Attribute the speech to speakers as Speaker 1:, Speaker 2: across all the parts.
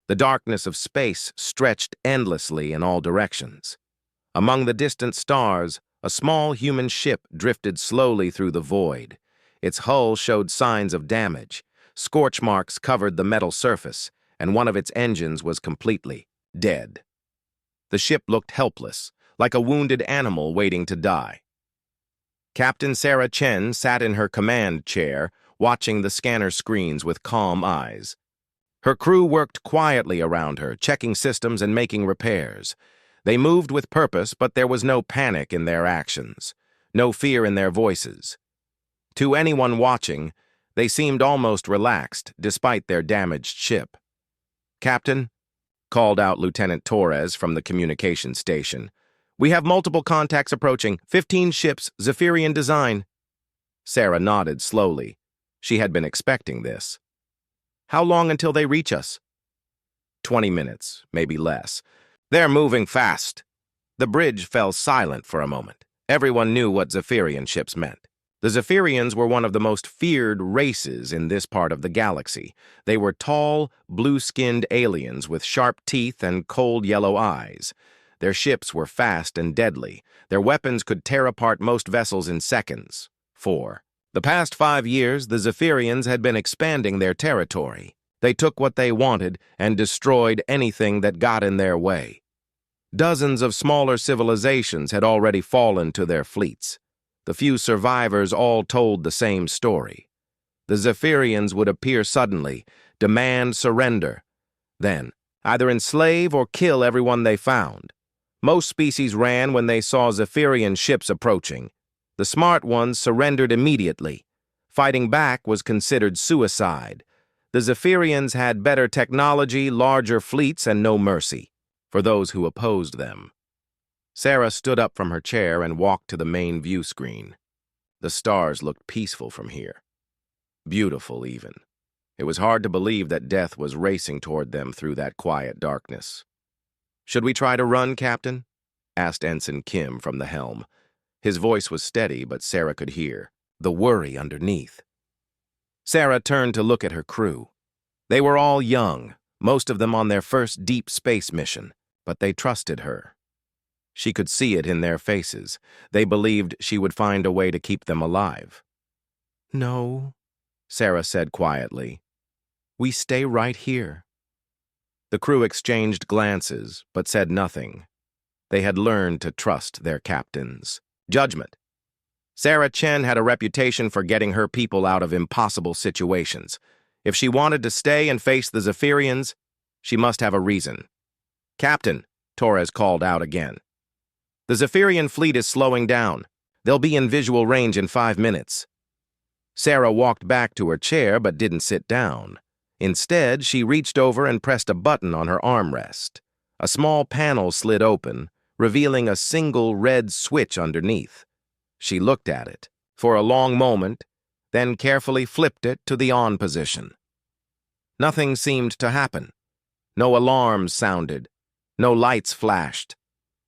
Speaker 1: The darkness of space stretched endlessly in all directions. Among the distant stars, a small human ship drifted slowly through the void. Its hull showed signs of damage. Scorch marks covered the metal surface, and one of its engines was completely dead. The ship looked helpless, like a wounded animal waiting to die. Captain Sarah Chen sat in her command chair, watching the scanner screens with calm eyes. Her crew worked quietly around her, checking systems and making repairs. They moved with purpose, but there was no panic in their actions, no fear in their voices. To anyone watching, they seemed almost relaxed, despite their damaged ship. "Captain," called out Lieutenant Torres from the communication station, "we have multiple contacts approaching, 15 ships, Zephyrian design." Sarah nodded slowly. She had been expecting this. "How long until they reach us?" 20 minutes, maybe less. "They're moving fast." The bridge fell silent for a moment. Everyone knew what Zephyrian ships meant. The Zephyrians were one of the most feared races in this part of the galaxy. They were tall, blue-skinned aliens with sharp teeth and cold yellow eyes. Their ships were fast and deadly. Their weapons could tear apart most vessels in seconds. 4. The past 5 years, the Zephyrians had been expanding their territory. They took what they wanted and destroyed anything that got in their way. Dozens of smaller civilizations had already fallen to their fleets. The few survivors all told the same story. The Zephyrians would appear suddenly, demand surrender, then either enslave or kill everyone they found. Most species ran when they saw Zephyrian ships approaching. The smart ones surrendered immediately. Fighting back was considered suicide. The Zephyrians had better technology, larger fleets, and no mercy for those who opposed them. Sarah stood up from her chair and walked to the main view screen. The stars looked peaceful from here. Beautiful, even. It was hard to believe that death was racing toward them through that quiet darkness. "Should we try to run, Captain?" asked Ensign Kim from the helm. His voice was steady, but Sarah could hear the worry underneath. Sarah turned to look at her crew. They were all young, most of them on their first deep space mission, but they trusted her. She could see it in their faces. They believed she would find a way to keep them alive. "No," Sarah said quietly. "We stay right here." The crew exchanged glances, but said nothing. They had learned to trust their captain's judgment. Sarah Chen had a reputation for getting her people out of impossible situations. If she wanted to stay and face the Zephyrians, she must have a reason. "Captain," Torres called out again. "The Zephyrian fleet is slowing down. They'll be in visual range in 5 minutes. Sarah walked back to her chair but didn't sit down. Instead, she reached over and pressed a button on her armrest. A small panel slid open, revealing a single red switch underneath. She looked at it for a long moment, then carefully flipped it to the on position. Nothing seemed to happen. No alarms sounded. No lights flashed.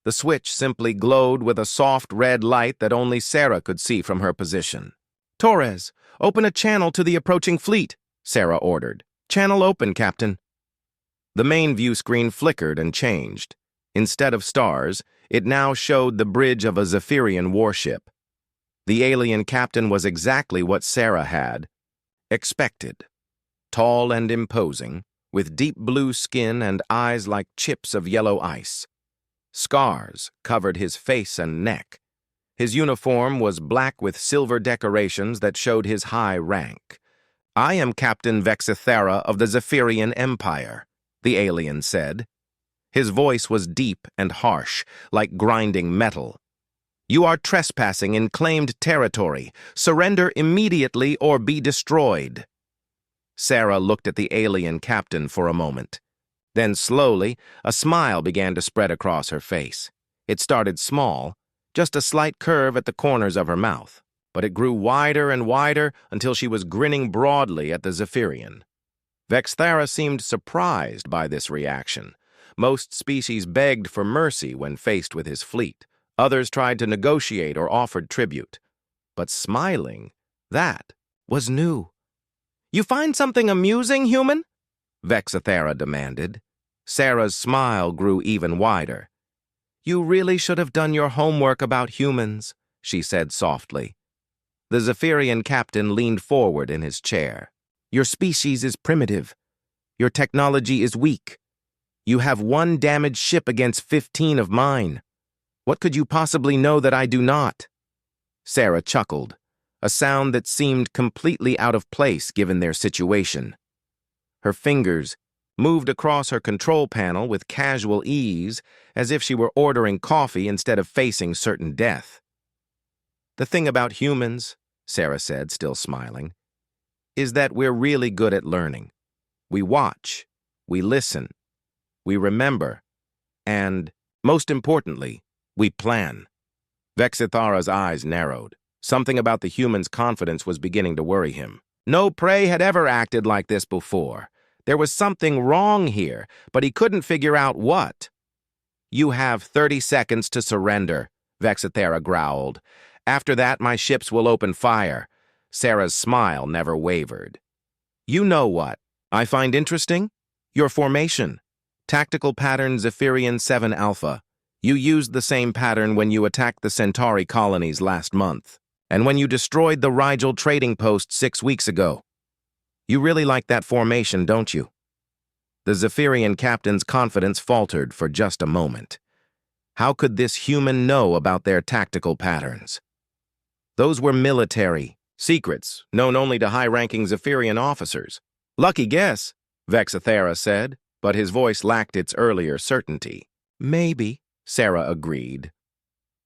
Speaker 1: The switch simply glowed with a soft red light that only Sarah could see from her position. "Torres, open a channel to the approaching fleet," Sarah ordered. "Channel open, Captain." The main view screen flickered and changed. Instead of stars, it now showed the bridge of a Zephyrian warship. The alien captain was exactly what Sarah had expected. Tall and imposing, with deep blue skin and eyes like chips of yellow ice. Scars covered his face and neck. His uniform was black with silver decorations that showed his high rank. "I am Captain Vexithera of the Zephyrian Empire," the alien said. His voice was deep and harsh, like grinding metal. "You are trespassing in claimed territory. Surrender immediately or be destroyed." Sarah looked at the alien captain for a moment. Then slowly, a smile began to spread across her face. It started small, just a slight curve at the corners of her mouth, but it grew wider and wider until she was grinning broadly at the Zephyrian. Vexthara seemed surprised by this reaction. Most species begged for mercy when faced with his fleet. Others tried to negotiate or offered tribute. But smiling, that was new. "You find something amusing, human?" Vexithera demanded. Sarah's smile grew even wider. "You really should have done your homework about humans," she said softly. The Zephyrian captain leaned forward in his chair. "Your species is primitive. Your technology is weak. You have one damaged ship against 15 of mine. What could you possibly know that I do not?" Sarah chuckled, a sound that seemed completely out of place given their situation. Her fingers moved across her control panel with casual ease, as if she were ordering coffee instead of facing certain death. "The thing about humans," Sarah said, still smiling, "is that we're really good at learning. We watch, we listen, we remember, and, most importantly, we plan." Vexithara's eyes narrowed. Something about the human's confidence was beginning to worry him. No prey had ever acted like this before. There was something wrong here, but he couldn't figure out what. "You have 30 seconds to surrender," Vexithara growled. "After that, my ships will open fire." Sarah's smile never wavered. "You know what I find interesting? Your formation. Tactical pattern Zephyrian 7 Alpha. You used the same pattern when you attacked the Centauri colonies last month, and when you destroyed the Rigel trading post 6 weeks ago. You really like that formation, don't you?" The Zephyrian captain's confidence faltered for just a moment. How could this human know about their tactical patterns? Those were military secrets known only to high-ranking Zephyrian officers. "Lucky guess," Vexithara said, but his voice lacked its earlier certainty. "Maybe," Sarah agreed.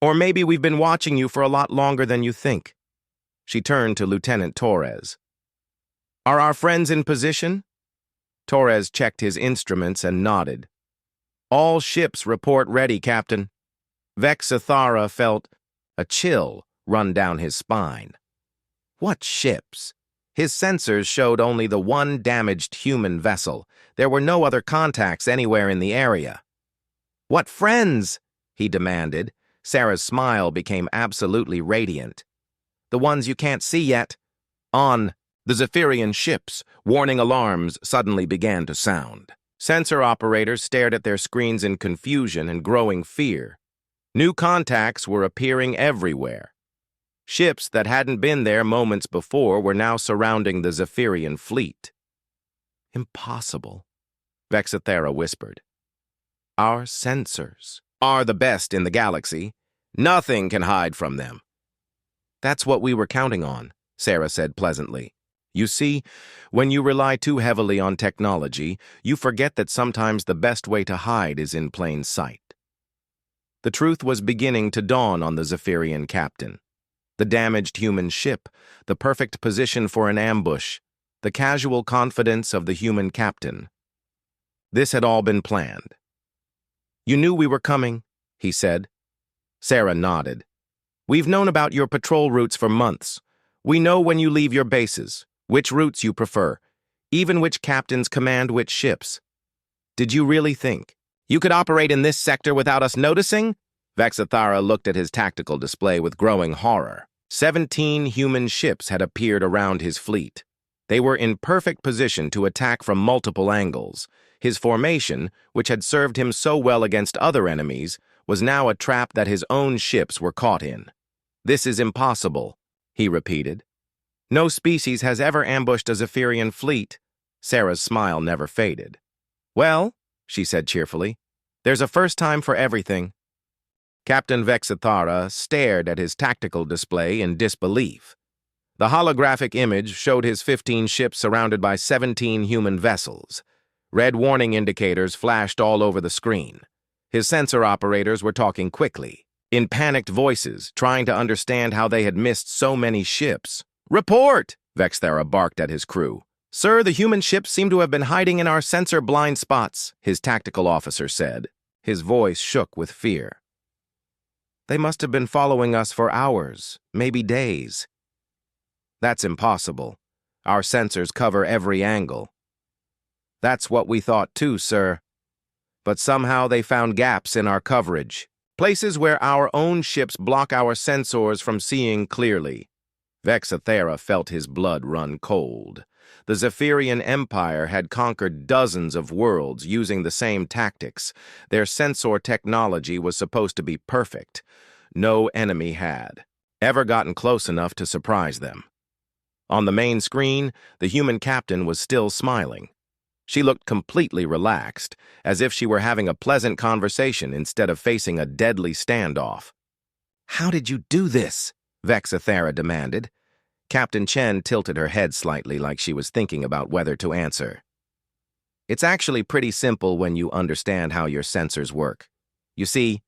Speaker 1: "Or maybe we've been watching you for a lot longer than you think." She turned to Lieutenant Torres. "Are our friends in position?" Torres checked his instruments and nodded. "All ships report ready, Captain." Vexithara felt a chill run down his spine. What ships? His sensors showed only the one damaged human vessel. There were no other contacts anywhere in the area. "What friends?" he demanded. Sarah's smile became absolutely radiant. "The ones you can't see yet." On the Zephyrian ships, warning alarms suddenly began to sound. Sensor operators stared at their screens in confusion and growing fear. New contacts were appearing everywhere. Ships that hadn't been there moments before were now surrounding the Zephyrian fleet. "Impossible," Vexithara whispered. "Our sensors are the best in the galaxy. Nothing can hide from them." "That's what we were counting on," Sarah said pleasantly. "You see, when you rely too heavily on technology, you forget that sometimes the best way to hide is in plain sight." The truth was beginning to dawn on the Zephyrian captain. The damaged human ship, the perfect position for an ambush, the casual confidence of the human captain. This had all been planned. "You knew we were coming," he said. Sarah nodded. "We've known about your patrol routes for months. We know when you leave your bases, which routes you prefer, even which captains command which ships. Did you really think you could operate in this sector without us noticing?" Vexithara looked at his tactical display with growing horror. 17 human ships had appeared around his fleet. They were in perfect position to attack from multiple angles. His formation, which had served him so well against other enemies, was now a trap that his own ships were caught in. "This is impossible," he repeated. "No species has ever ambushed a Zephyrian fleet." Sarah's smile never faded. "Well," she said cheerfully, "there's a first time for everything." Captain Vexithara stared at his tactical display in disbelief. The holographic image showed his 15 ships surrounded by 17 human vessels. Red warning indicators flashed all over the screen. His sensor operators were talking quickly, in panicked voices, trying to understand how they had missed so many ships. "Report!" Vexithara barked at his crew. "Sir, the human ships seem to have been hiding in our sensor blind spots," his tactical officer said. His voice shook with fear. "They must have been following us for hours, maybe days." "That's impossible. Our sensors cover every angle." "That's what we thought too, sir. But somehow they found gaps in our coverage, places where our own ships block our sensors from seeing clearly." Vexithara felt his blood run cold. The Zephyrian Empire had conquered dozens of worlds using the same tactics. Their sensor technology was supposed to be perfect. No enemy had ever gotten close enough to surprise them. On the main screen, the human captain was still smiling. She looked completely relaxed, as if she were having a pleasant conversation instead of facing a deadly standoff. "How did you do this?" Vexathera demanded. Captain Chen tilted her head slightly like she was thinking about whether to answer. "It's actually pretty simple when you understand how your sensors work. You see,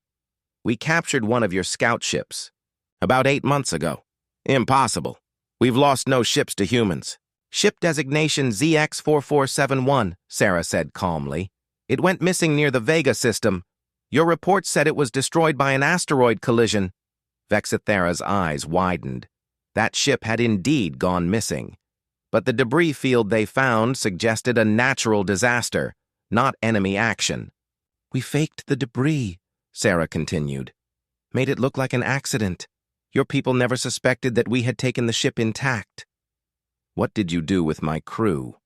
Speaker 1: we captured one of your scout ships about 8 months ago. Impossible. We've lost no ships to humans." "Ship designation ZX4471, Sarah said calmly. "It went missing near the Vega system. Your report said it was destroyed by an asteroid collision." Vexathera's eyes widened. That ship had indeed gone missing. But the debris field they found suggested a natural disaster, not enemy action. "We faked the debris," Sarah continued. "Made it look like an accident. Your people never suspected that we had taken the ship intact." "What did you do with my crew?"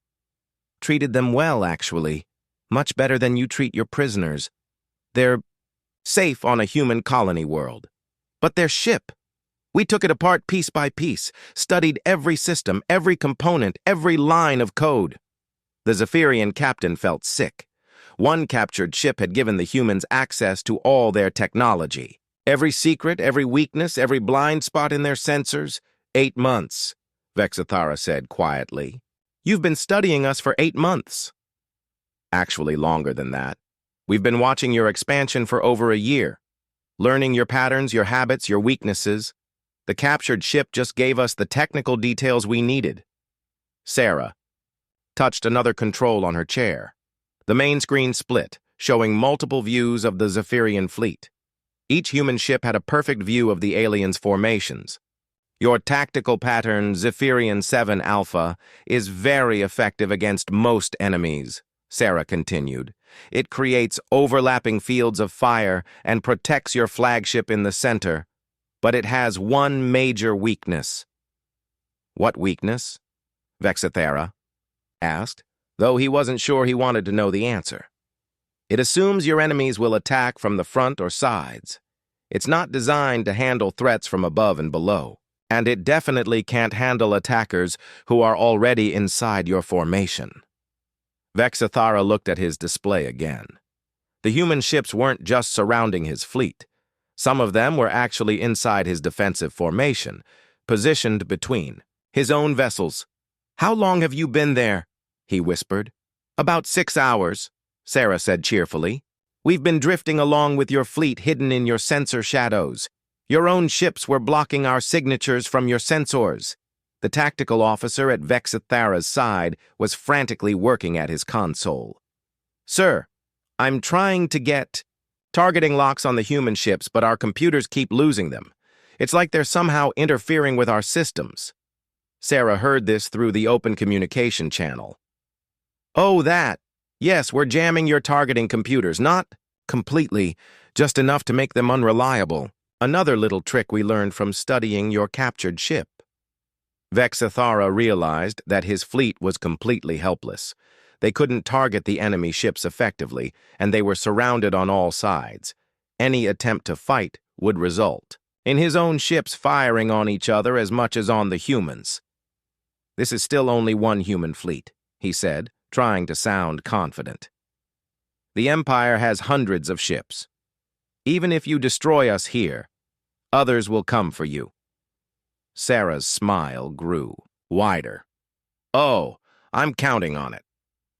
Speaker 1: "Treated them well, actually. Much better than you treat your prisoners. They're safe on a human colony world. But their ship, we took it apart piece by piece, studied every system, every component, every line of code." The Zephyrian captain felt sick. One captured ship had given the humans access to all their technology. Every secret, every weakness, every blind spot in their sensors. 8 months. Vexathara said quietly. "You've been studying us for 8 months. Actually longer than that. We've been watching your expansion for over a year, learning your patterns, your habits, your weaknesses. The captured ship just gave us the technical details we needed." Sarah touched another control on her chair. The main screen split, showing multiple views of the Zephyrian fleet. Each human ship had a perfect view of the aliens' formations. "Your tactical pattern, Zephyrian 7 Alpha, is very effective against most enemies," Sarah continued. "It creates overlapping fields of fire and protects your flagship in the center. But it has one major weakness." "What weakness?" Vexathera asked, though he wasn't sure he wanted to know the answer. "It assumes your enemies will attack from the front or sides. It's not designed to handle threats from above and below. And it definitely can't handle attackers who are already inside your formation." Vexathara looked at his display again. The human ships weren't just surrounding his fleet. Some of them were actually inside his defensive formation, positioned between his own vessels. "How long have you been there?" he whispered. "About 6 hours," Sarah said cheerfully. "We've been drifting along with your fleet hidden in your sensor shadows. Your own ships were blocking our signatures from your sensors." The tactical officer at Vexathara's side was frantically working at his console. "Sir, I'm trying to get targeting locks on the human ships, but our computers keep losing them. It's like they're somehow interfering with our systems." Sarah heard this through the open communication channel. "Oh, that. Yes, we're jamming your targeting computers, not completely, just enough to make them unreliable. Another little trick we learned from studying your captured ship." Vexathara realized that his fleet was completely helpless. They couldn't target the enemy ships effectively, and they were surrounded on all sides. Any attempt to fight would result in his own ships firing on each other as much as on the humans. "This is still only one human fleet," he said, trying to sound confident. "The Empire has hundreds of ships. Even if you destroy us here, others will come for you." Sarah's smile grew wider. "Oh, I'm counting on it.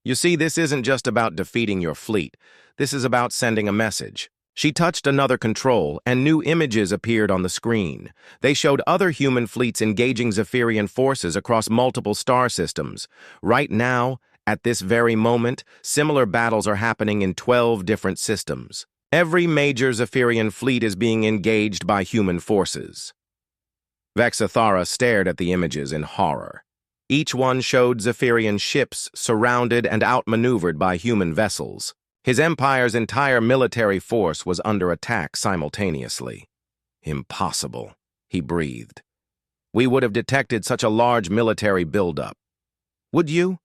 Speaker 1: You see, this isn't just about defeating your fleet. This is about sending a message." She touched another control, and new images appeared on the screen. They showed other human fleets engaging Zephyrian forces across multiple star systems. Right now, at this very moment, similar battles are happening in 12 different systems. Every major Zephyrian fleet is being engaged by human forces. Vexathara stared at the images in horror. Each one showed Zephyrian ships surrounded and outmaneuvered by human vessels. His empire's entire military force was under attack simultaneously. "Impossible," he breathed. "We would have detected such a large military buildup." Would you?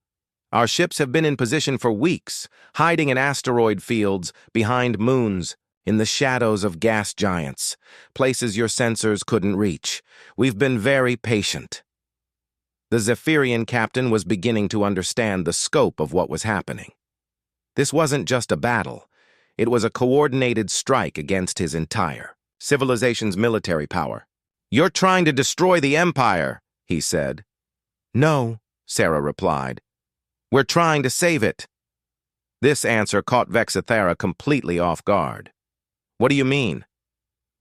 Speaker 1: Our ships have been in position for weeks, hiding in asteroid fields, behind moons, in the shadows of gas giants, places your sensors couldn't reach. We've been very patient. The Zephyrian captain was beginning to understand the scope of what was happening. This wasn't just a battle. It was a coordinated strike against his entire civilization's military power. "You're trying to destroy the Empire," he said. "No," Sarah replied. "We're trying to save it." This answer caught Vexithara completely off guard. "What do you mean?"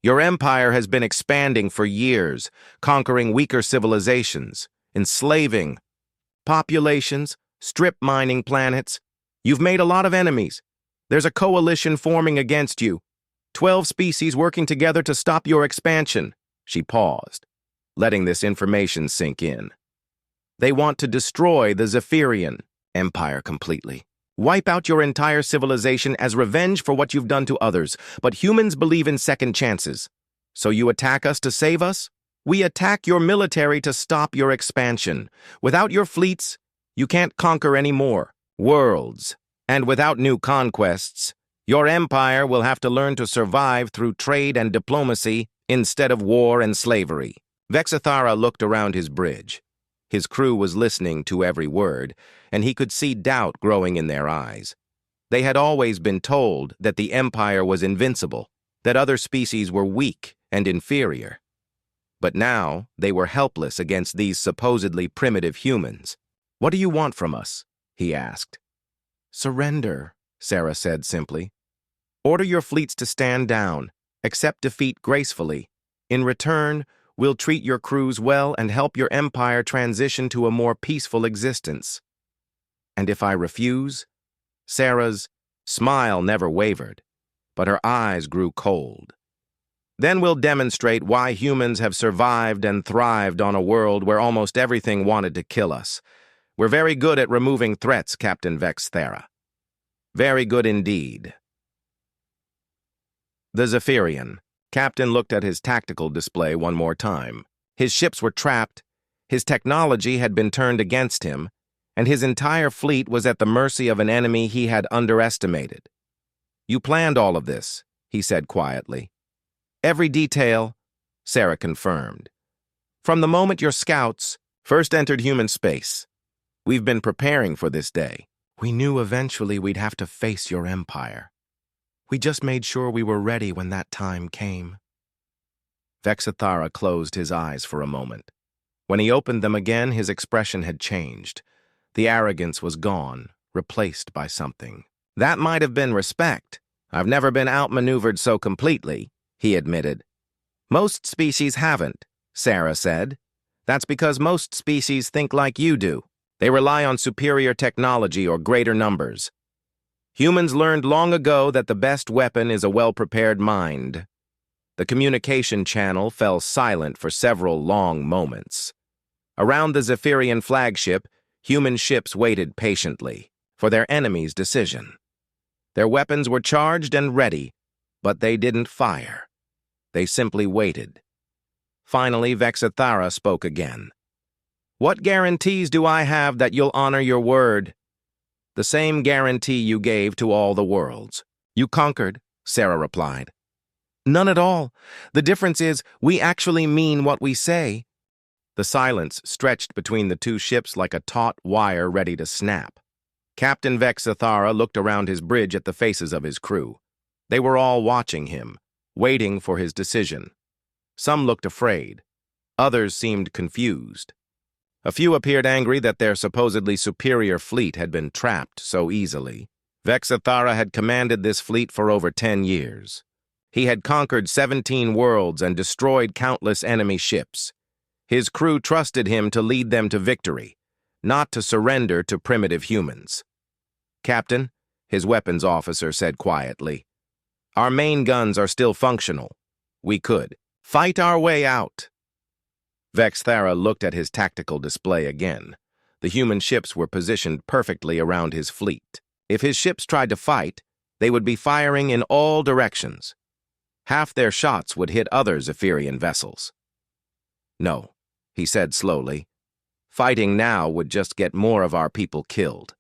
Speaker 1: "Your empire has been expanding for years, conquering weaker civilizations, enslaving populations, strip mining planets. You've made a lot of enemies. There's a coalition forming against you. 12 species working together to stop your expansion." She paused, letting this information sink in. "They want to destroy the Zephyrian Empire completely. Wipe out your entire civilization as revenge for what you've done to others, but humans believe in second chances. So you attack us to save us? We attack your military to stop your expansion. Without your fleets, you can't conquer any more worlds. And without new conquests, your empire will have to learn to survive through trade and diplomacy instead of war and slavery." Vexithara looked around his bridge. His crew was listening to every word, and he could see doubt growing in their eyes. They had always been told that the Empire was invincible, that other species were weak and inferior. But now they were helpless against these supposedly primitive humans. "What do you want from us?" he asked. "Surrender," Sarah said simply. "Order your fleets to stand down, accept defeat gracefully. In return, we'll treat your crews well and help your empire transition to a more peaceful existence." "And if I refuse?" Sarah's smile never wavered, but her eyes grew cold. "Then we'll demonstrate why humans have survived and thrived on a world where almost everything wanted to kill us. We're very good at removing threats, Captain Vexithara. Very good indeed." The Zephyrian captain looked at his tactical display one more time. His ships were trapped, his technology had been turned against him, and his entire fleet was at the mercy of an enemy he had underestimated. "You planned all of this," he said quietly. "Every detail," Sarah confirmed. "From the moment your scouts first entered human space. We've been preparing for this day. We knew eventually we'd have to face your empire. We just made sure we were ready when that time came." Vexithara closed his eyes for a moment. When he opened them again, his expression had changed. The arrogance was gone, replaced by something. "That might have been respect. I've never been outmaneuvered so completely," he admitted. "Most species haven't," Sarah said. "That's because most species think like you do. They rely on superior technology or greater numbers. Humans learned long ago that the best weapon is a well-prepared mind." The communication channel fell silent for several long moments. Around the Zephyrian flagship, human ships waited patiently for their enemy's decision. Their weapons were charged and ready, but they didn't fire. They simply waited. Finally, Vexithara spoke again. "What guarantees do I have that you'll honor your word?" "The same guarantee you gave to all the worlds. You conquered," Sarah replied. "None at all. The difference is we actually mean what we say." The silence stretched between the two ships like a taut wire ready to snap. Captain Vexithara looked around his bridge at the faces of his crew. They were all watching him, waiting for his decision. Some looked afraid. Others seemed confused. A few appeared angry that their supposedly superior fleet had been trapped so easily. Vexithara had commanded this fleet for over 10 years. He had conquered 17 worlds and destroyed countless enemy ships. His crew trusted him to lead them to victory, not to surrender to primitive humans. "Captain," his weapons officer said quietly, "our main guns are still functional. We could fight our way out." Vexithara looked at his tactical display again. The human ships were positioned perfectly around his fleet. If his ships tried to fight, they would be firing in all directions. Half their shots would hit other Zephyrian vessels. "No," he said slowly. Fighting now would just get more of our people killed.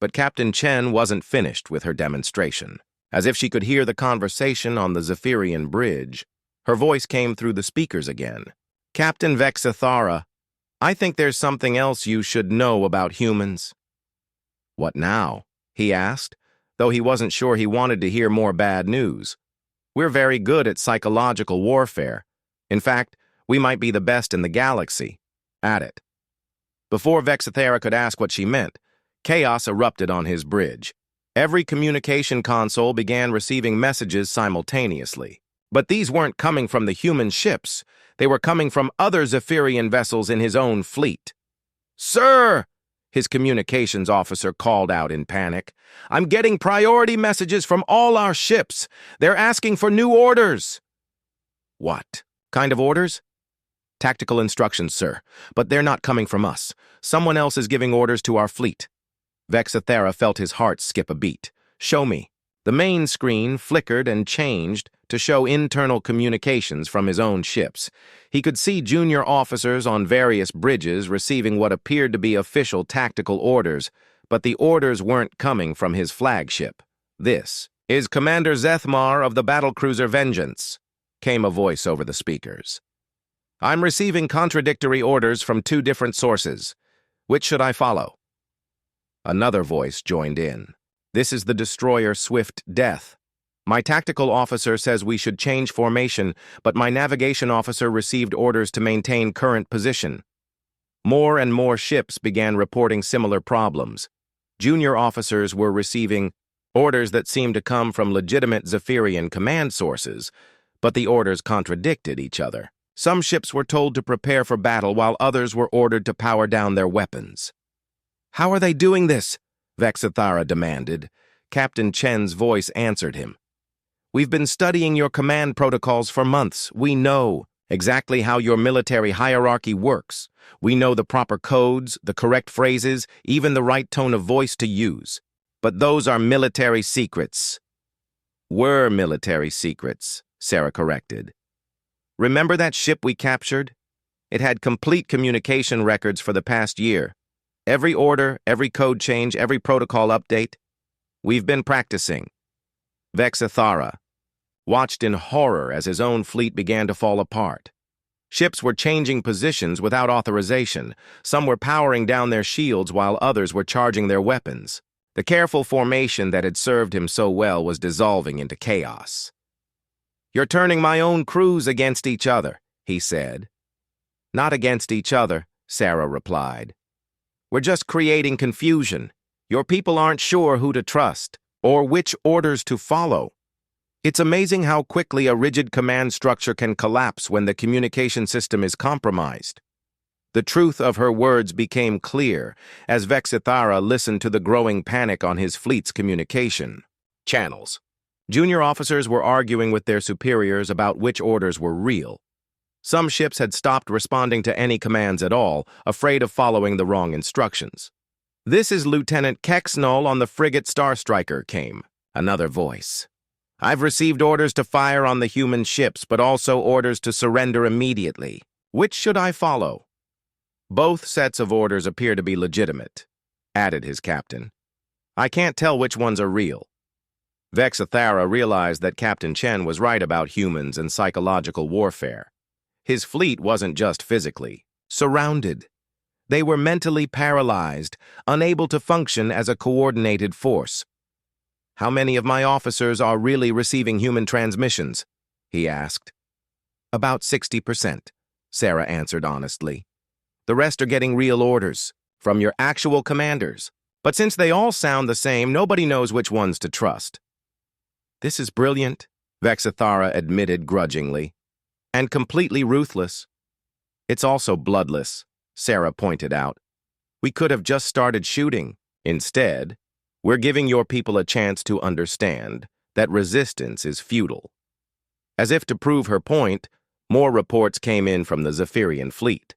Speaker 1: But Captain Chen wasn't finished with her demonstration. As if she could hear the conversation on the Zephyrian bridge, her voice came through the speakers again. Captain Vexithara, I think there's something else you should know about humans. What now? He asked, though he wasn't sure he wanted to hear more bad news. We're very good at psychological warfare. In fact, we might be the best in the galaxy at it. Before Vexithara could ask what she meant, chaos erupted on his bridge. Every communication console began receiving messages simultaneously. But these weren't coming from the human ships. They were coming from other Zephyrian vessels in his own fleet. "Sir!" his communications officer called out in panic. "I'm getting priority messages from all our ships. They're asking for new orders." "What kind of orders?" "Tactical instructions, sir. But they're not coming from us. Someone else is giving orders to our fleet." Vexithara felt his heart skip a beat. "Show me." The main screen flickered and changed to show internal communications from his own ships. He could see junior officers on various bridges receiving what appeared to be official tactical orders, but the orders weren't coming from his flagship. "This is Commander Zethmar of the battlecruiser Vengeance," came a voice over the speakers. "I'm receiving contradictory orders from 2 different sources. Which should I follow?" Another voice joined in. "This is the destroyer Swift Death. My tactical officer says we should change formation, but my navigation officer received orders to maintain current position." More and more ships began reporting similar problems. Junior officers were receiving orders that seemed to come from legitimate Zephyrian command sources, but the orders contradicted each other. Some ships were told to prepare for battle while others were ordered to power down their weapons. "How are they doing this?" Vexithara demanded. Captain Chen's voice answered him. "We've been studying your command protocols for months. We know exactly how your military hierarchy works. We know the proper codes, the correct phrases, even the right tone of voice to use. But those are military secrets." "Were military secrets," Sarah corrected. "Remember that ship we captured? It had complete communication records for the past year. Every order, every code change, every protocol update. We've been practicing." Vexithara watched in horror as his own fleet began to fall apart. Ships were changing positions without authorization. Some were powering down their shields while others were charging their weapons. The careful formation that had served him so well was dissolving into chaos. "You're turning my own crews against each other," he said. "Not against each other," Sarah replied. "We're just creating confusion. Your people aren't sure who to trust or which orders to follow. It's amazing how quickly a rigid command structure can collapse when the communication system is compromised." The truth of her words became clear as Vexithara listened to the growing panic on his fleet's communication channels. Junior officers were arguing with their superiors about which orders were real. Some ships had stopped responding to any commands at all, afraid of following the wrong instructions. "This is Lieutenant Kexnull on the frigate Starstriker," came another voice. "I've received orders to fire on the human ships, but also orders to surrender immediately. Which should I follow?" "Both sets of orders appear to be legitimate," added his captain. "I can't tell which ones are real." Vexithara realized that Captain Chen was right about humans and psychological warfare. His fleet wasn't just physically surrounded. They were mentally paralyzed, unable to function as a coordinated force. "How many of my officers are really receiving human transmissions?" he asked. "About 60%, Sarah answered honestly. "The rest are getting real orders from your actual commanders. But since they all sound the same, nobody knows which ones to trust." "This is brilliant," Vexithara admitted grudgingly. "And completely ruthless." "It's also bloodless," Sarah pointed out. "We could have just started shooting. Instead, we're giving your people a chance to understand that resistance is futile." As if to prove her point, more reports came in from the Zephyrian fleet.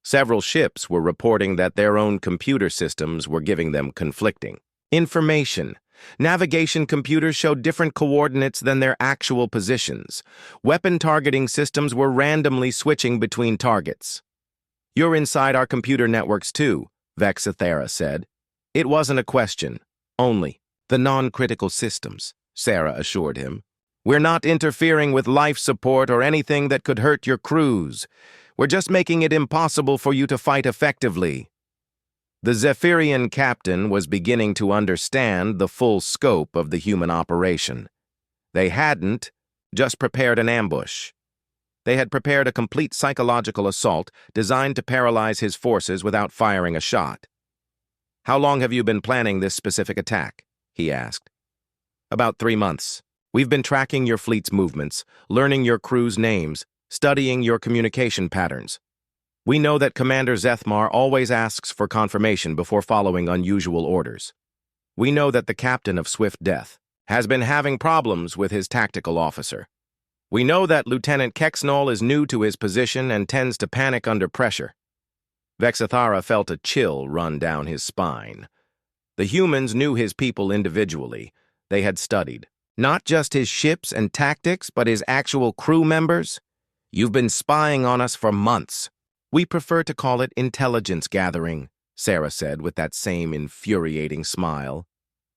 Speaker 1: Several ships were reporting that their own computer systems were giving them conflicting information. Navigation computers showed different coordinates than their actual positions. Weapon targeting systems were randomly switching between targets. You're inside our computer networks too, Vexathera said. It wasn't a question. Only the non-critical systems, Sarah assured him. We're not interfering with life support or anything that could hurt your crews. We're just making it impossible for you to fight effectively. The Zephyrian captain was beginning to understand the full scope of the human operation. They hadn't just prepared an ambush. They had prepared a complete psychological assault designed to paralyze his forces without firing a shot. How long have you been planning this specific attack? He asked. About 3 months. We've been tracking your fleet's movements, learning your crew's names, studying your communication patterns. We know that Commander Zethmar always asks for confirmation before following unusual orders. We know that the captain of Swift Death has been having problems with his tactical officer. We know that Lieutenant Kexnol is new to his position and tends to panic under pressure. Vexathara felt a chill run down his spine. The humans knew his people individually. They had studied not just his ships and tactics, but his actual crew members. You've been spying on us for months. We prefer to call it intelligence gathering, Sarah said with that same infuriating smile.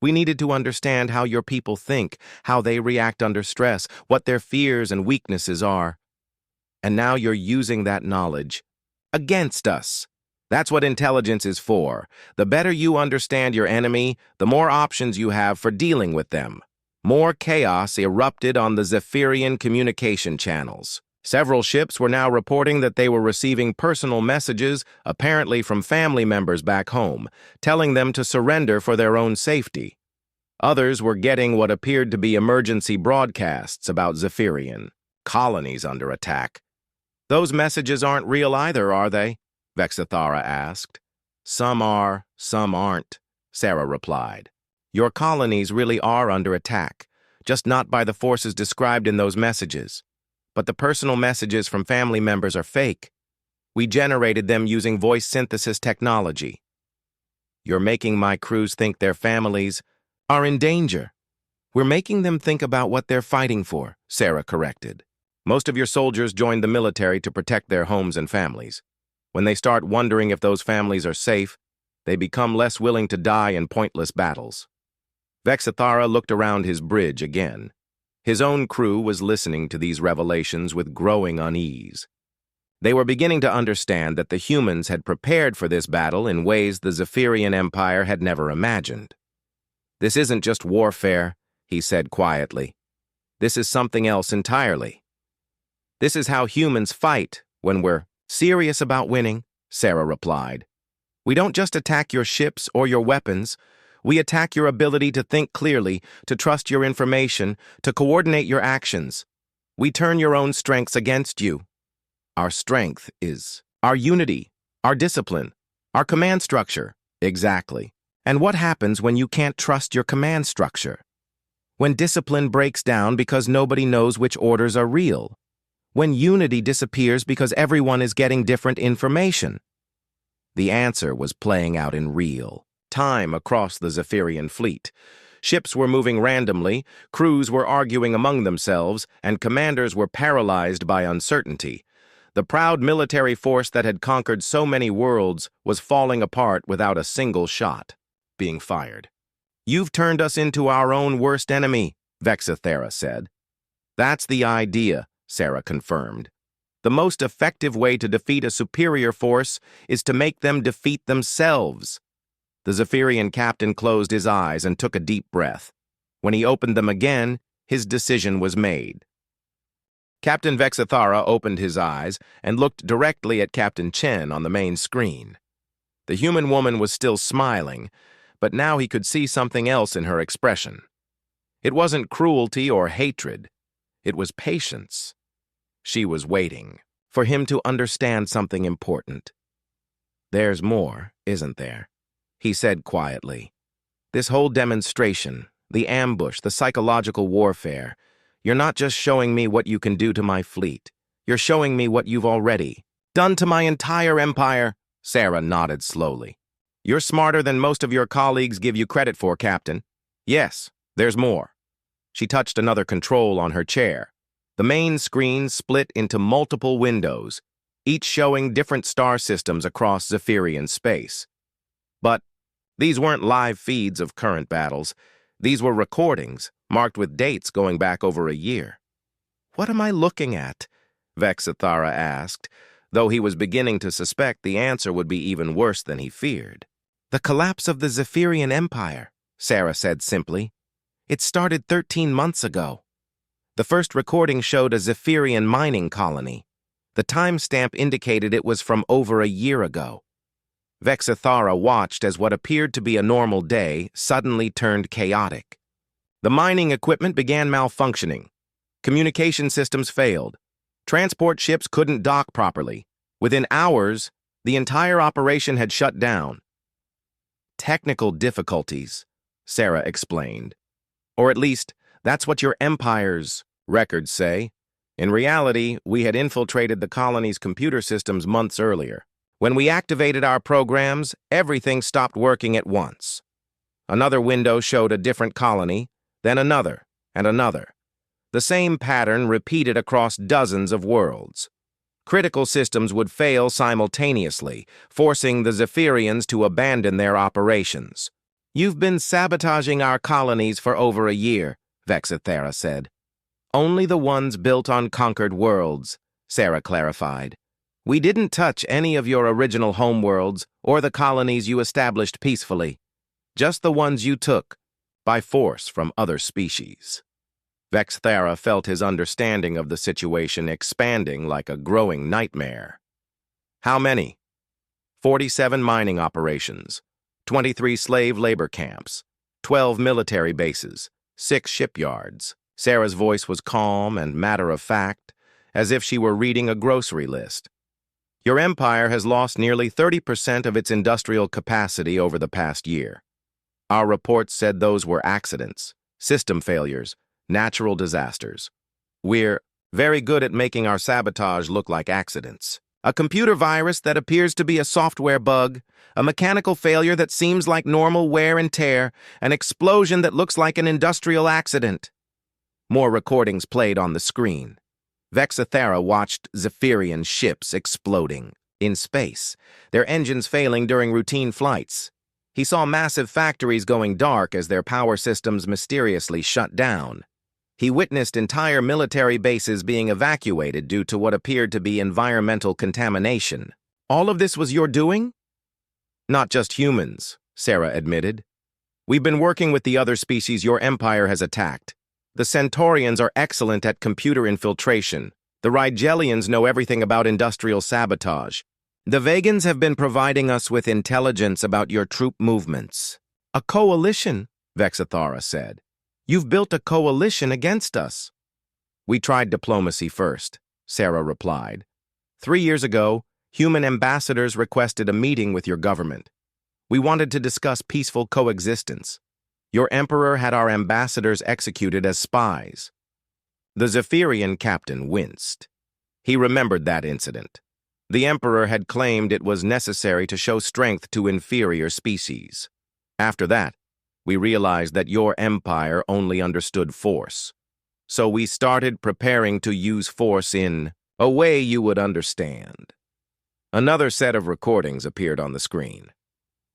Speaker 1: We needed to understand how your people think, how they react under stress, what their fears and weaknesses are. And now you're using that knowledge against us. That's what intelligence is for. The better you understand your enemy, the more options you have for dealing with them. More chaos erupted on the Zephyrian communication channels. Several ships were now reporting that they were receiving personal messages, apparently from family members back home, telling them to surrender for their own safety. Others were getting what appeared to be emergency broadcasts about Zephyrian colonies under attack. Those messages aren't real either, are they? Vexathara asked. Some are, some aren't, Sarah replied. Your colonies really are under attack, just not by the forces described in those messages. But the personal messages from family members are fake. We generated them using voice synthesis technology. You're making my crews think their families are in danger. We're making them think about what they're fighting for, Sarah corrected. Most of your soldiers joined the military to protect their homes and families. When they start wondering if those families are safe, they become less willing to die in pointless battles. Vexathara looked around his bridge again. His own crew was listening to these revelations with growing unease. They were beginning to understand that the humans had prepared for this battle in ways the Zephyrian Empire had never imagined. This isn't just warfare, he said quietly. This is something else entirely. This is how humans fight when we're serious about winning, Sarah replied. We don't just attack your ships or your weapons. We attack your ability to think clearly, to trust your information, to coordinate your actions. We turn your own strengths against you. Our strength is our unity, our discipline, our command structure. Exactly. And what happens when you can't trust your command structure? When discipline breaks down because nobody knows which orders are real? When unity disappears because everyone is getting different information? The answer was playing out in real time across the Zephyrian fleet. Ships were moving randomly, crews were arguing among themselves, and commanders were paralyzed by uncertainty. The proud military force that had conquered so many worlds was falling apart without a single shot being fired. You've turned us into our own worst enemy, Vexathera said. That's the idea, Sarah confirmed. The most effective way to defeat a superior force is to make them defeat themselves. The Zephyrian captain closed his eyes and took a deep breath. When he opened them again, his decision was made. Captain Vexathara opened his eyes and looked directly at Captain Chen on the main screen. The human woman was still smiling, but now he could see something else in her expression. It wasn't cruelty or hatred. It was patience. She was waiting for him to understand something important. There's more, isn't there? He said quietly. This whole demonstration, the ambush, the psychological warfare, you're not just showing me what you can do to my fleet. You're showing me what you've already done to my entire empire. Sarah nodded slowly. You're smarter than most of your colleagues give you credit for, Captain. Yes, there's more. She touched another control on her chair. The main screen split into multiple windows. each showing different star systems across Zephyrian space. But these weren't live feeds of current battles. These were recordings, marked with dates going back over a year. "What am I looking at?" Vexithara asked, though he was beginning to suspect the answer would be even worse than he feared. "The collapse of the Zephyrian Empire," Sarah said simply. "It started 13 months ago. The first recording showed a Zephyrian mining colony. The timestamp indicated it was from over a year ago." Vexithara watched as what appeared to be a normal day suddenly turned chaotic. The mining equipment began malfunctioning. Communication systems failed. Transport ships couldn't dock properly. Within hours, the entire operation had shut down. "Technical difficulties," Sarah explained. "Or at least, that's what your empire's records say. In reality, we had infiltrated the colony's computer systems months earlier. When we activated our programs, everything stopped working at once. Another window showed a different colony, then another, and another. The same pattern repeated across dozens of worlds. Critical systems would fail simultaneously, forcing the Zephyrians to abandon their operations. "You've been sabotaging our colonies for over a year," Vexithara said. "Only the ones built on conquered worlds," Sarah clarified. "We didn't touch any of your original homeworlds or the colonies you established peacefully. Just the ones you took, by force from other species." Vexithara felt his understanding of the situation expanding like a growing nightmare. "How many?" 47 mining operations, 23 slave labor camps, 12 military bases, 6 shipyards. Sarah's voice was calm and matter-of-fact, as if she were reading a grocery list. "Your empire has lost nearly 30% of its industrial capacity over the past year. Our reports said those were accidents, system failures, natural disasters. We're very good at making our sabotage look like accidents. A computer virus that appears to be a software bug, a mechanical failure that seems like normal wear and tear, an explosion that looks like an industrial accident." More recordings played on the screen. Vexithara watched Zephyrian ships exploding in space, their engines failing during routine flights. He saw massive factories going dark as their power systems mysteriously shut down. He witnessed entire military bases being evacuated due to what appeared to be environmental contamination. "All of this was your doing?" "Not just humans," Sarah admitted. "We've been working with the other species your empire has attacked. The Centaurians are excellent at computer infiltration. The Rigelians know everything about industrial sabotage. The Vegans have been providing us with intelligence about your troop movements." "A coalition," Vexithara said. "You've built a coalition against us." "We tried diplomacy first," Sarah replied. 3 years ago, human ambassadors requested a meeting with your government. We wanted to discuss peaceful coexistence. Your emperor had our ambassadors executed as spies." The Zephyrian captain winced. He remembered that incident. The emperor had claimed it was necessary to show strength to inferior species. "After that, we realized that your empire only understood force. So we started preparing to use force in a way you would understand." Another set of recordings appeared on the screen.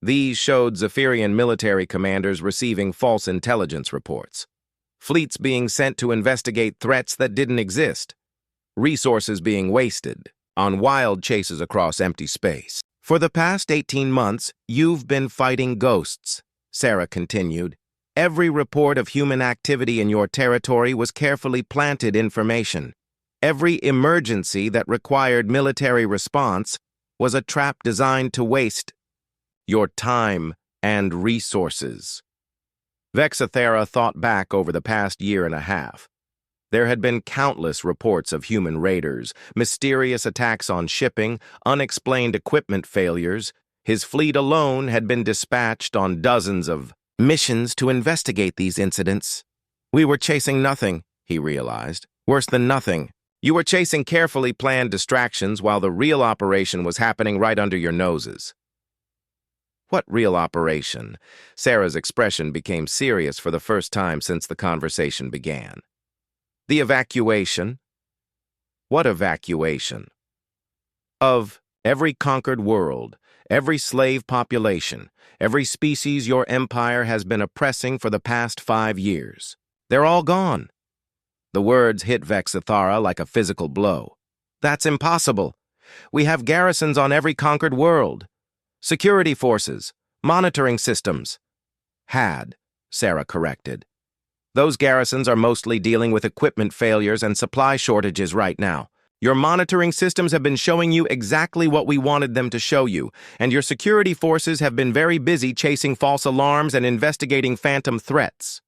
Speaker 1: These showed Zephyrian military commanders receiving false intelligence reports, fleets being sent to investigate threats that didn't exist, resources being wasted on wild chases across empty space. "For the past 18 months, you've been fighting ghosts," Sarah continued. "Every report of human activity in your territory was carefully planted information. Every emergency that required military response was a trap designed to waste your time and resources." Vexithara thought back over the past year and a half. There had been countless reports of human raiders, mysterious attacks on shipping, unexplained equipment failures. His fleet alone had been dispatched on dozens of missions to investigate these incidents. "We were chasing nothing," he realized. "Worse than nothing. You were chasing carefully planned distractions while the real operation was happening right under your noses." "What real operation?" Sarah's expression became serious for the first time since the conversation began. "The evacuation." "What evacuation?" Of every conquered world, every slave population, every species your empire has been oppressing for the past 5 years. They're all gone. The words hit Vexithara like a physical blow. That's impossible. We have garrisons on every conquered world. Security forces, monitoring systems. Had, Sarah corrected. Those garrisons are mostly dealing with equipment failures and supply shortages right now. Your monitoring systems have been showing you exactly what we wanted them to show you, and your security forces have been very busy chasing false alarms and investigating phantom threats.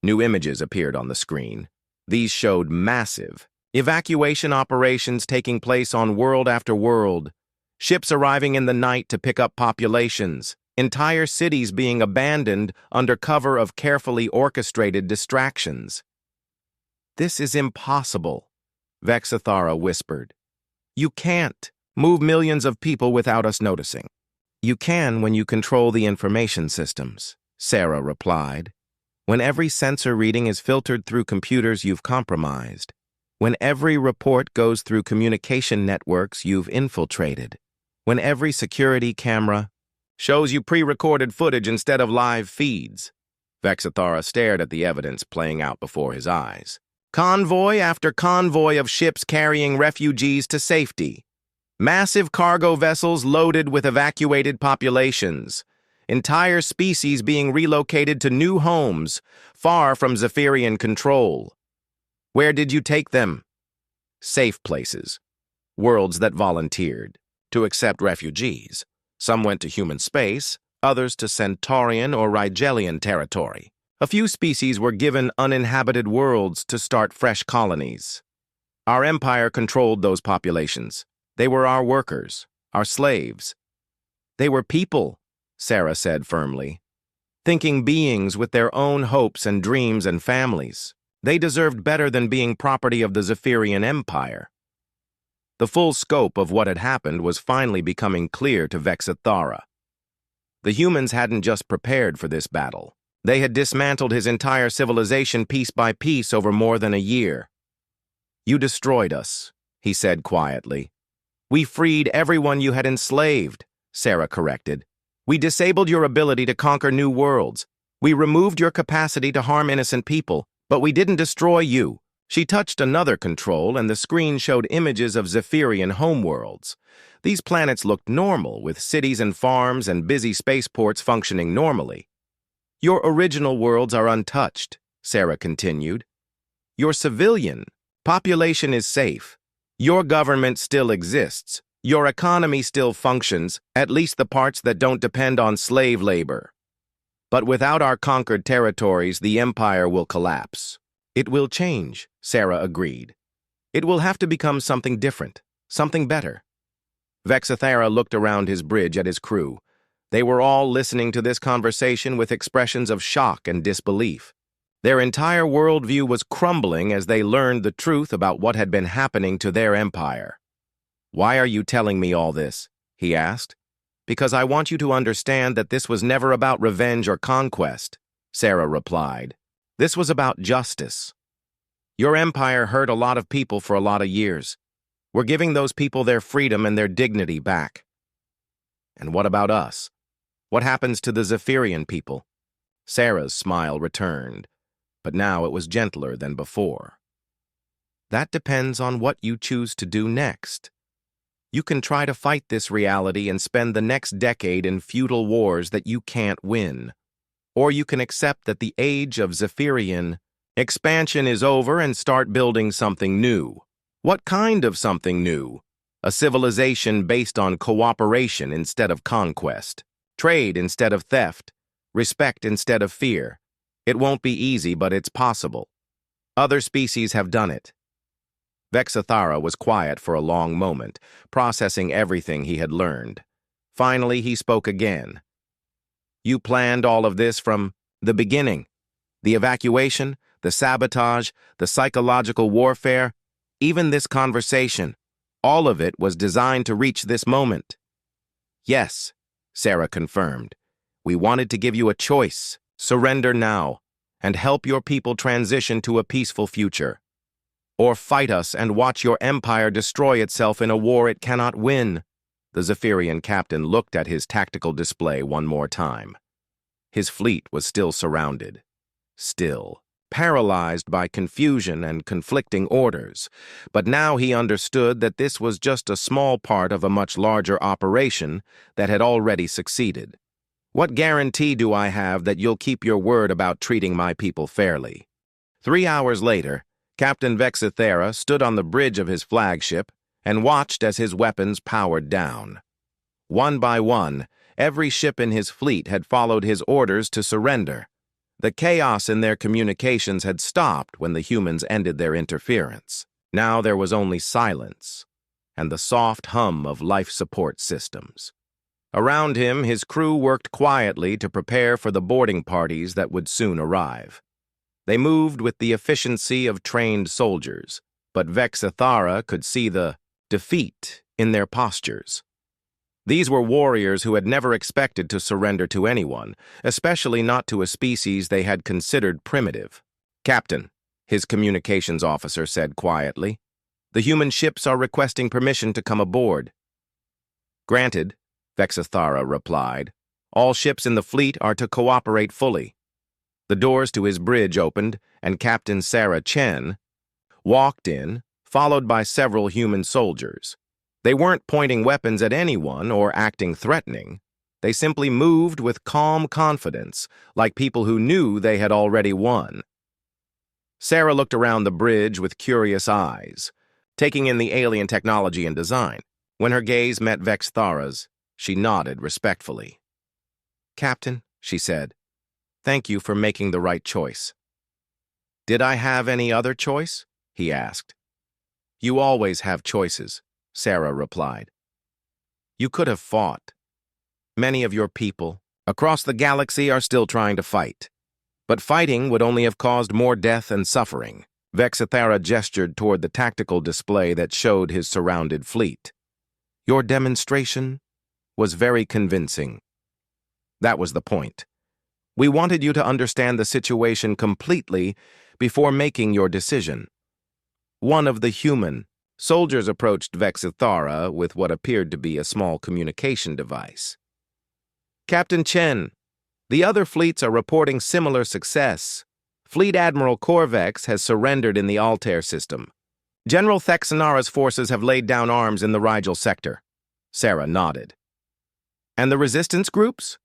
Speaker 1: New images appeared on the screen. These showed massive evacuation operations taking place on world after world, ships arriving in the night to pick up populations, entire cities being abandoned under cover of carefully orchestrated distractions. This is impossible, Vexithara whispered. You can't move millions of people without us noticing. You can when you control the information systems, Sarah replied. When every sensor reading is filtered through computers you've compromised. When every report goes through communication networks you've infiltrated. When every security camera shows you pre-recorded footage instead of live feeds. Vexithara stared at the evidence playing out before his eyes. Convoy after convoy of ships carrying refugees to safety. Massive cargo vessels loaded with evacuated populations. Entire species being relocated to new homes, far from Zephyrian control. Where did you take them? Safe places. Worlds that volunteered to accept refugees. Some went to human space, others to Centaurian or Rigelian territory. A few species were given uninhabited worlds to start fresh colonies. Our empire controlled those populations. They were our workers, our slaves. They were people, Sarah said firmly. Thinking beings with their own hopes and dreams and families. They deserved better than being property of the Zephyrian Empire. The full scope of what had happened was finally becoming clear to Vexithara. The humans hadn't just prepared for this battle. They had dismantled his entire civilization piece by piece over more than a year. You destroyed us, he said quietly. We freed everyone you had enslaved, Sarah corrected. We disabled your ability to conquer new worlds. We removed your capacity to harm innocent people, but we didn't destroy you. She touched another control, and the screen showed images of Zephyrian homeworlds. These planets looked normal, with cities and farms and busy spaceports functioning normally. Your original worlds are untouched, Sarah continued. Your civilian population is safe. Your government still exists. Your economy still functions, at least the parts that don't depend on slave labor. But without our conquered territories, the empire will collapse. It will change, Sarah agreed. It will have to become something different, something better. Vexithara looked around his bridge at his crew. They were all listening to this conversation with expressions of shock and disbelief. Their entire worldview was crumbling as they learned the truth about what had been happening to their empire. Why are you telling me all this? He asked. Because I want you to understand that this was never about revenge or conquest, Sarah replied. This was about justice. Your empire hurt a lot of people for a lot of years. We're giving those people their freedom and their dignity back. And what about us? What happens to the Zephyrian people? Sarah's smile returned, but now it was gentler than before. That depends on what you choose to do next. You can try to fight this reality and spend the next decade in futile wars that you can't win. Or you can accept that the age of Zephyrian expansion is over and start building something new. What kind of something new? A civilization based on cooperation instead of conquest, trade instead of theft, respect instead of fear. It won't be easy, but it's possible. Other species have done it. Vexithara was quiet for a long moment, processing everything he had learned. Finally, he spoke again. You planned all of this from the beginning. The evacuation, the sabotage, the psychological warfare, even this conversation. All of it was designed to reach this moment. Yes, Sarah confirmed. We wanted to give you a choice. Surrender now, and help your people transition to a peaceful future. or fight us and watch your empire destroy itself in a war it cannot win." The Zephyrian captain looked at his tactical display one more time. His fleet was still surrounded. Still, paralyzed by confusion and conflicting orders, but now he understood that this was just a small part of a much larger operation that had already succeeded. "What guarantee do I have that you'll keep your word about treating my people fairly?" 3 hours later, Captain Vexithera stood on the bridge of his flagship and watched as his weapons powered down. One by one, every ship in his fleet had followed his orders to surrender. The chaos in their communications had stopped when the humans ended their interference. Now there was only silence and the soft hum of life support systems. Around him, his crew worked quietly to prepare for the boarding parties that would soon arrive. They moved with the efficiency of trained soldiers, but Vexithara could see the defeat in their postures. These were warriors who had never expected to surrender to anyone, especially not to a species they had considered primitive. "Captain," his communications officer said quietly, "the human ships are requesting permission to come aboard." "Granted," Vexithara replied. "All ships in the fleet are to cooperate fully." The doors to his bridge opened, and Captain Sarah Chen walked in, followed by several human soldiers. They weren't pointing weapons at anyone or acting threatening. They simply moved with calm confidence, like people who knew they had already won. Sarah looked around the bridge with curious eyes, taking in the alien technology and design. When her gaze met Vexithara's, she nodded respectfully. "Captain," she said, "thank you for making the right choice." "Did I have any other choice?" he asked. "You always have choices," Sarah replied. "You could have fought. Many of your people across the galaxy are still trying to fight. But fighting would only have caused more death and suffering." Vexithara gestured toward the tactical display that showed his surrounded fleet. "Your demonstration was very convincing. That was the point. We wanted you to understand the situation completely before making your decision." One of the human soldiers approached Vexithara with what appeared to be a small communication device. "Captain Chen, the other fleets are reporting similar success. Fleet Admiral Corvex has surrendered in the Altair system. General Thexanara's forces have laid down arms in the Rigel sector." Sarah nodded. "And the resistance groups?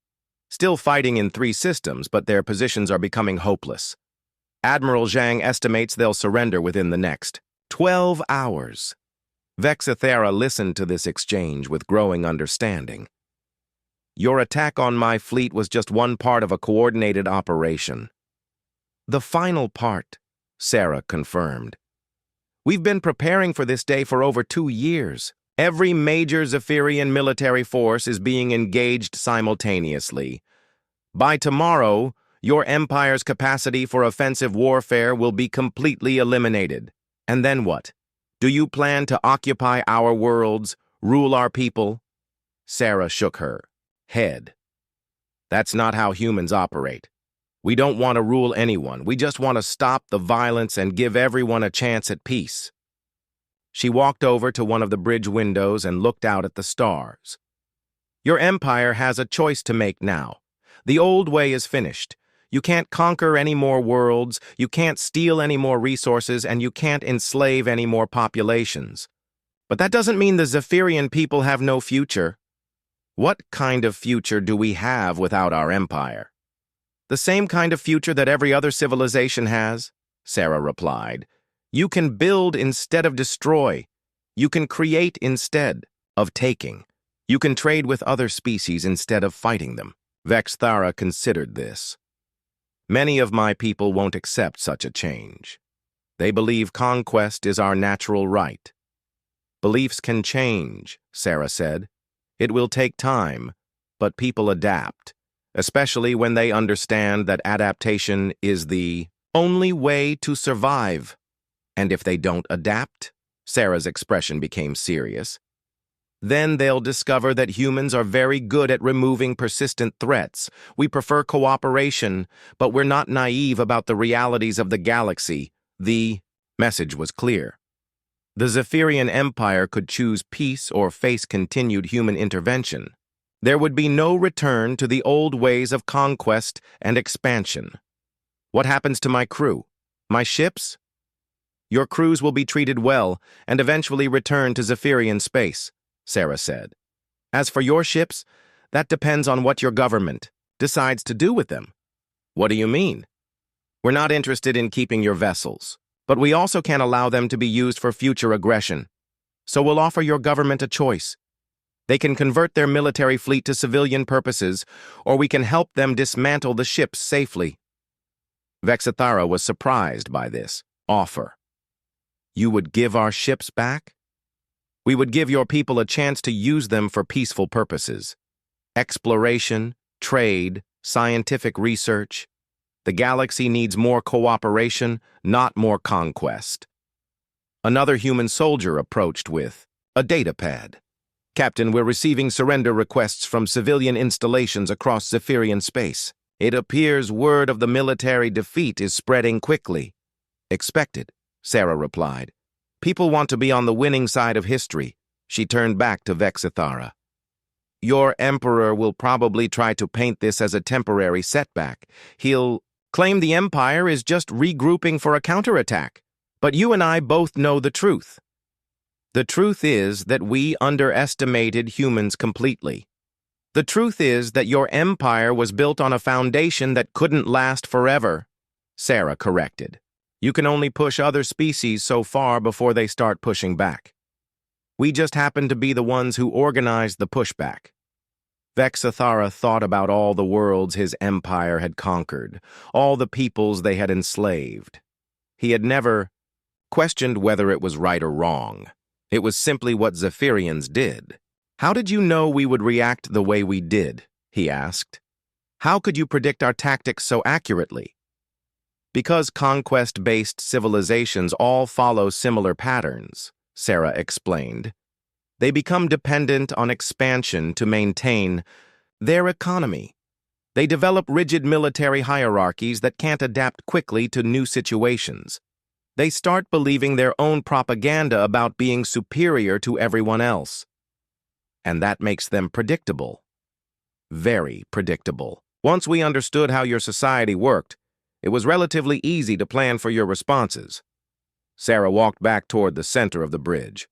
Speaker 1: Still fighting in 3 systems, but their positions are becoming hopeless. Admiral Zhang estimates they'll surrender within the next 12 hours. Vexithara listened to this exchange with growing understanding. "Your attack on my fleet was just one part of a coordinated operation." "The final part," Sarah confirmed. "We've been preparing for this day for over 2 years. Every major Zephyrian military force is being engaged simultaneously. By tomorrow, your empire's capacity for offensive warfare will be completely eliminated. And then what? Do you plan to occupy our worlds, rule our people?" Sarah shook her head. "That's not how humans operate. We don't want to rule anyone. We just want to stop the violence and give everyone a chance at peace." She walked over to one of the bridge windows and looked out at the stars. "Your empire has a choice to make now. The old way is finished. You can't conquer any more worlds, you can't steal any more resources, and you can't enslave any more populations. But that doesn't mean the Zephyrian people have no future. What kind of future do we have without our empire?" "The same kind of future that every other civilization has," Sarah replied. "You can build instead of destroy. You can create instead of taking. You can trade with other species instead of fighting them." Vexithara considered this. "Many of my people won't accept such a change. They believe conquest is our natural right." "Beliefs can change," Sarah said. "It will take time, but people adapt, especially when they understand that adaptation is the only way to survive." "And if they don't adapt?" Sarah's expression became serious. "Then they'll discover that humans are very good at removing persistent threats. We prefer cooperation, but we're not naive about the realities of the galaxy." Message was clear. The Zephyrian Empire could choose peace or face continued human intervention. There would be no return to the old ways of conquest and expansion. What happens to my crew? My ships? Your crews will be treated well and eventually return to Zephyrian space, Sarah said. As for your ships, that depends on what your government decides to do with them. What do you mean? We're not interested in keeping your vessels, but we also can't allow them to be used for future aggression. So we'll offer your government a choice. They can convert their military fleet to civilian purposes, or we can help them dismantle the ships safely. Vexithara was surprised by this offer. You would give our ships back? We would give your people a chance to use them for peaceful purposes. Exploration, trade, scientific research. The galaxy needs more cooperation, not more conquest. Another human soldier approached with a datapad. Captain, we're receiving surrender requests from civilian installations across Zephyrian space. It appears word of the military defeat is spreading quickly. Expected, Sarah replied. People want to be on the winning side of history. She turned back to Vexithara. Your emperor will probably try to paint this as a temporary setback. He'll claim the empire is just regrouping for a counterattack. But you and I both know the truth. The truth is that we underestimated humans completely. The truth is that your empire was built on a foundation that couldn't last forever, Sarah corrected. You can only push other species so far before they start pushing back. We just happen to be the ones who organized the pushback. Vexithara thought about all the worlds his empire had conquered, all the peoples they had enslaved. He had never questioned whether it was right or wrong. It was simply what Zephyrians did. How did you know we would react the way we did? He asked. How could you predict our tactics so accurately? Because conquest-based civilizations all follow similar patterns, Sarah explained. They become dependent on expansion to maintain their economy. They develop rigid military hierarchies that can't adapt quickly to new situations. They start believing their own propaganda about being superior to everyone else. And that makes them predictable. Very predictable. Once we understood how your society worked, it was relatively easy to plan for your responses. Sarah walked back toward the center of the bridge.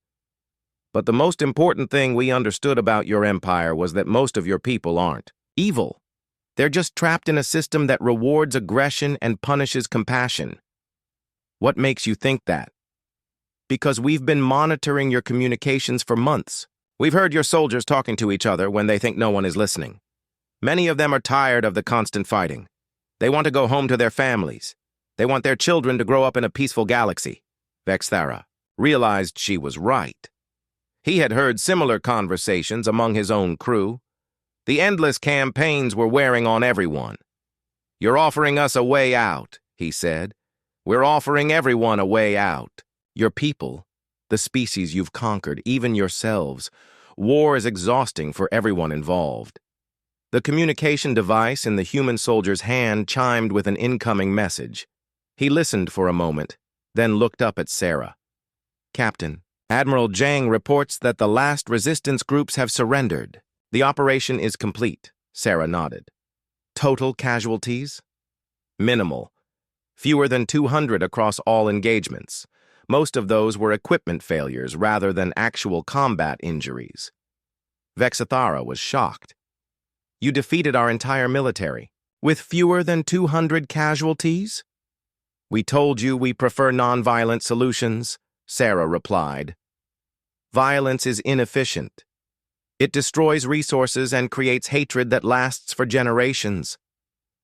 Speaker 1: But the most important thing we understood about your empire was that most of your people aren't evil. They're just trapped in a system that rewards aggression and punishes compassion. What makes you think that? Because we've been monitoring your communications for months. We've heard your soldiers talking to each other when they think no one is listening. Many of them are tired of the constant fighting. They want to go home to their families. They want their children to grow up in a peaceful galaxy. Vexithara realized she was right. He had heard similar conversations among his own crew. The endless campaigns were wearing on everyone. You're offering us a way out, he said. We're offering everyone a way out. Your people, the species you've conquered, even yourselves. War is exhausting for everyone involved. The communication device in the human soldier's hand chimed with an incoming message. He listened for a moment, then looked up at Sarah. Captain, Admiral Zhang reports that the last resistance groups have surrendered. The operation is complete, Sarah nodded. Total casualties? Minimal. Fewer than 200 across all engagements. Most of those were equipment failures rather than actual combat injuries. Vexithara was shocked. You defeated our entire military, with fewer than 200 casualties? We told you we prefer nonviolent solutions, Sarah replied. Violence is inefficient. It destroys resources and creates hatred that lasts for generations.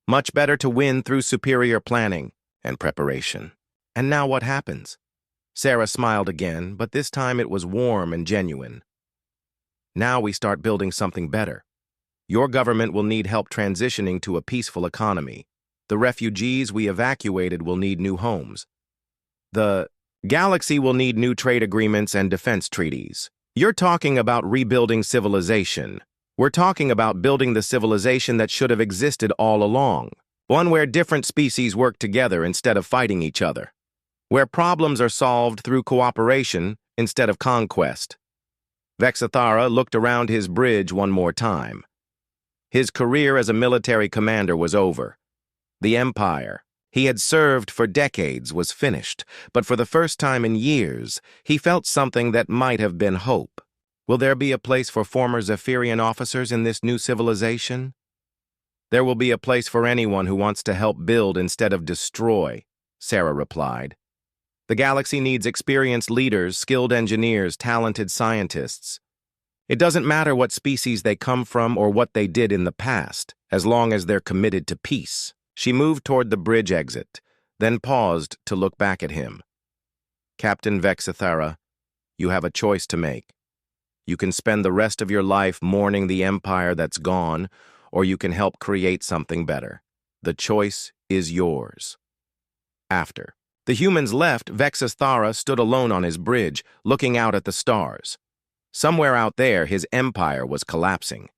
Speaker 1: Much better to win through superior planning and preparation. And now what happens? Sarah smiled again, but this time it was warm and genuine. Now we start building something better. Your government will need help transitioning to a peaceful economy. The refugees we evacuated will need new homes. The galaxy will need new trade agreements and defense treaties. You're talking about rebuilding civilization. We're talking about building the civilization that should have existed all along. One where different species work together instead of fighting each other. where problems are solved through cooperation instead of conquest. Vexathara looked around his bridge one more time. His career as a military commander was over. The empire he had served for decades was finished, but for the first time in years, he felt something that might have been hope. Will there be a place for former Zephyrian officers in this new civilization? There will be a place for anyone who wants to help build instead of destroy, Sarah replied. The galaxy needs experienced leaders, skilled engineers, talented scientists. It doesn't matter what species they come from or what they did in the past, as long as they're committed to peace. She moved toward the bridge exit, then paused to look back at him. Captain Vexathara, you have a choice to make. You can spend the rest of your life mourning the empire that's gone, or you can help create something better. The choice is yours. After the humans left, Vexathara stood alone on his bridge, looking out at the stars. Somewhere out there, his empire was collapsing.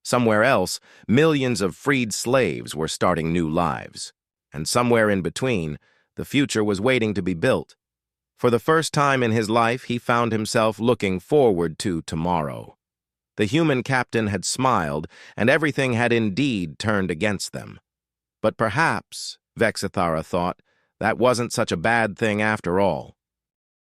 Speaker 1: Somewhere else, millions of freed slaves were starting new lives. And somewhere in between, the future was waiting to be built. For the first time in his life, he found himself looking forward to tomorrow. The human captain had smiled, and everything had indeed turned against them. But perhaps, Vexathara thought, that wasn't such a bad thing after all.